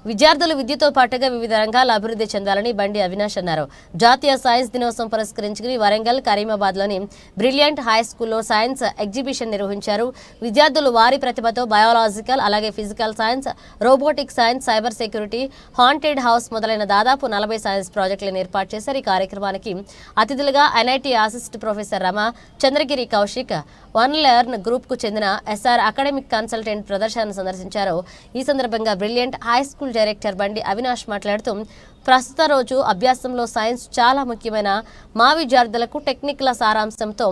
విద్యార్థులు విద్యతో పాటుగా వివిధ రంగాల అభివృద్ధి చెందాలని బండి అవినాష్ అన్నారు. జాతీయ సైన్స్ దినోత్సవం పురస్కరించుకుని వరంగల్, కరీమాబాద్లోని బ్రిలియంట్ హై స్కూల్లో సైన్స్ ఎగ్జిబిషన్ నిర్వహించారు. విద్యార్థులు వారి ప్రతిభతో బయాలజికల్, అలాగే physical science, robotic science, cyber security, haunted house మొదలైన దాదాపు 40 సైన్స్ ప్రాజెక్టులను ఏర్పాటు చేశారు. ఈ కార్యక్రమానికి అతిథులుగా NIT assistant professor Rama, Chandragiri Kaushik, one learn group కు చెందిన ఎస్ఆర్ అకాడమిక్ కన్సల్టెంట్ ప్రదర్శనను సందర్శించారు. ఈ సందర్భంగా బ్రిలియంట్ హై స్కూల్ డైరెక్టర్ బండి అవినాష్ మాట్లాడుతూ, ప్రస్తుత రోజు అభ్యాసంలో సైన్స్ చాలా ముఖ్యమైన మా విద్యార్థులకు టెక్నిక్ల సారాంశంతో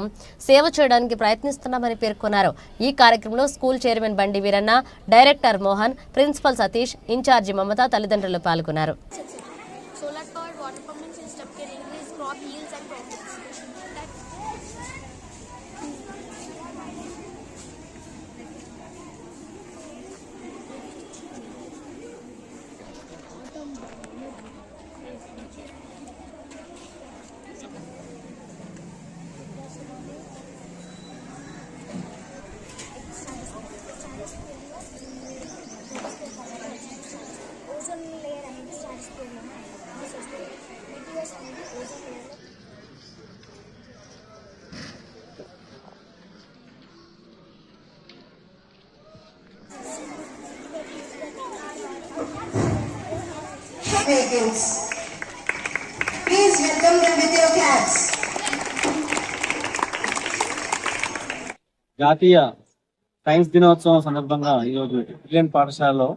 సేవ చేయడానికి ప్రయత్నిస్తున్నామని పేర్కొన్నారు. ఈ కార్యక్రమంలో school chairman Bandi Veeranna, director Mohan, principal Satish, incharge Mamata తదితరులు పాల్గొన్నారు. Vehicles. Please welcome them with your claps. జాతీయ సైన్స్ దినోత్సవం సందర్భంగా ఈరోజు బ్రిలియంట్ పాఠశాలలో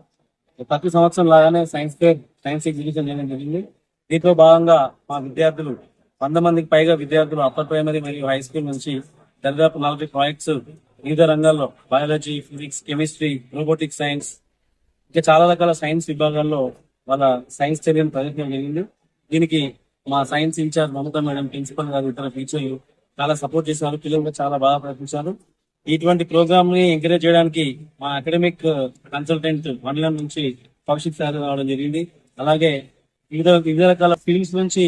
ప్రతి సంవత్సరం లాగానే సైన్స్ ఎగ్జిబిషన్ చేయడం జరిగింది. దీంట్లో భాగంగా మా విద్యార్థులు 100 మందికి పైగా విద్యార్థులు అప్పర్ ప్రైమరీ మరియు హై స్కూల్ నుంచి దాదాపు 40 ప్రాజెక్ట్స్ వివిధ రంగాల్లో biology, physics, chemistry, robotic science ఇంకా చాలా రకాల సైన్స్ విభాగాల్లో వాళ్ళ సైన్స్ చర్యను ప్రదర్శించడం జరిగింది. దీనికి మా సైన్స్ ఇన్ఛార్జ్ మమత మేడం, ప్రిన్సిపల్ గారు, ఇతర టీచర్లు చాలా సపోర్ట్ చేశారు. పిల్లలు కూడా చాలా బాగా ప్రయత్నించారు. ఇటువంటి ప్రోగ్రామ్ ని ఎంకరేజ్ చేయడానికి మా అకాడమిక్ కన్సల్టెంట్ మండలం నుంచి కౌశిక్ సార్ రావడం జరిగింది. అలాగే వివిధ రకాల ఫీల్డ్స్ నుంచి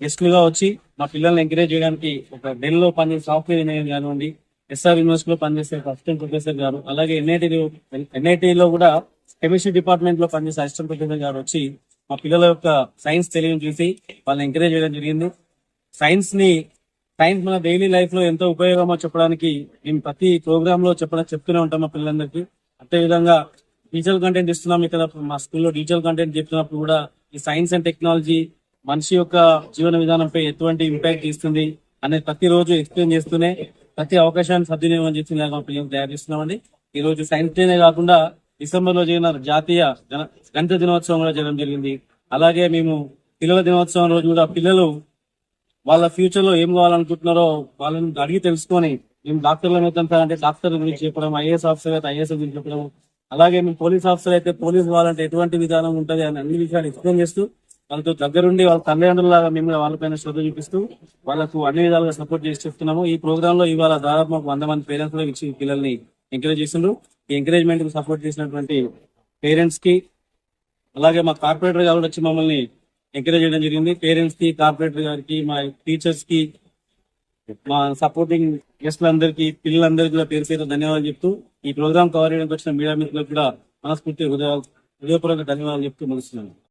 గెస్ట్లుగా వచ్చి మా పిల్లల్ని ఎంకరేజ్ చేయడానికి ఒక డెల్ లో పనిచేసే సాఫ్ట్వేర్ ఇంజనీర్ కానివ్వండి, ఎస్ఆర్ యూనివర్సిటీలో పనిచేసే అసిస్టెంట్ ప్రొఫెసర్ గారు, అలాగే ఎన్ఐటీలో కూడా కెమిస్ట్రీ డిపార్ట్మెంట్ లో పనిచేసే అసిస్టెంట్ ప్రొఫెసర్ గారు వచ్చి మా పిల్లల యొక్క సైన్స్ తెలియని చూసి వాళ్ళని ఎంకరేజ్ చేయడం జరిగింది. సైన్స్ మన డైలీ లైఫ్ లో ఎంతో ఉపయోగమో చెప్పడానికి మేము ప్రతి ప్రోగ్రామ్ లో చెప్తూనే ఉంటాం మా పిల్లలందరికీ. అదే విధంగా డిజిటల్ కంటెంట్ ఇస్తున్నాం. ఇక్కడ మా స్కూల్లో డిజిటల్ కంటెంట్ చెప్తున్నప్పుడు కూడా ఈ సైన్స్ అండ్ టెక్నాలజీ మనిషి యొక్క జీవన విధానంపై ఎటువంటి ఇంపాక్ట్ ఇస్తుంది అనేది ప్రతిరోజు ఎక్స్ప్లెయిన్ చేస్తూనే ప్రతి అవకాశాన్ని సద్వినియోగం చేస్తున్నా మా పిల్లలు తయారు చేస్తున్నామండి. ఈ రోజు సైన్స్ డేనే కాకుండా డిసెంబర్ లో జరిగిన జాతీయ గణిత దినోత్సవం కూడా జరగడం జరిగింది. అలాగే మేము పిల్లల దినోత్సవం రోజు కూడా పిల్లలు వాళ్ళ ఫ్యూచర్ లో ఏం కావాలనుకుంటున్నారో వాళ్ళని అడిగి తెలుసుకొని మేము డాక్టర్లను అంటే డాక్టర్ గురించి చెప్పడం, ఐఏఎస్ ఆఫీసర్ అయితే ఐఏఎస్ గురించి చెప్పడం, అలాగే మేము పోలీస్ ఆఫీసర్ అయితే పోలీస్ కావాలంటే ఎటువంటి విధానం ఉంటుంది అని అన్ని విషయాలు ఎక్స్ప్లెయిన్ చేస్తూ వాళ్ళతో దగ్గరుండి వాళ్ళ తల్లిదండ్రులలాగా మేము వాళ్ళపైన శ్రద్ధ చూపిస్తూ వాళ్ళకు అన్ని విధాలుగా సపోర్ట్ చేసి చెప్తున్నాము. ఈ ప్రోగ్రామ్ లో ఇవాళ దాదాపు 100 మంది పేరెంట్స్ కూడా ఇచ్చి పిల్లల్ని ఎంకరేజ్ చేస్తుండ్రు. ఈ ఎంకరేజ్మెంట్ కి సపోర్ట్ చేసినటువంటి పేరెంట్స్ కి, అలాగే మా కార్పొరేటర్ గారు వచ్చి మమ్మల్ని ఎంకరేజ్ చేయడం జరిగింది. పేరెంట్స్ కి, కార్పొరేటర్ గారికి, మా టీచర్స్ కి, మా సపోర్టింగ్ గెస్ట్లందరికీ, పిల్లలందరికీ కూడా పేరు పేరు ధన్యవాదాలు చెప్తూ ఈ ప్రోగ్రామ్ కవర్ చేయడానికి వచ్చిన మీడియా మిత్రులకు కూడా మనస్ఫూర్తి హృదయపూర్వక ధన్యవాదాలు చెప్తూ ముగిస్తున్నాను.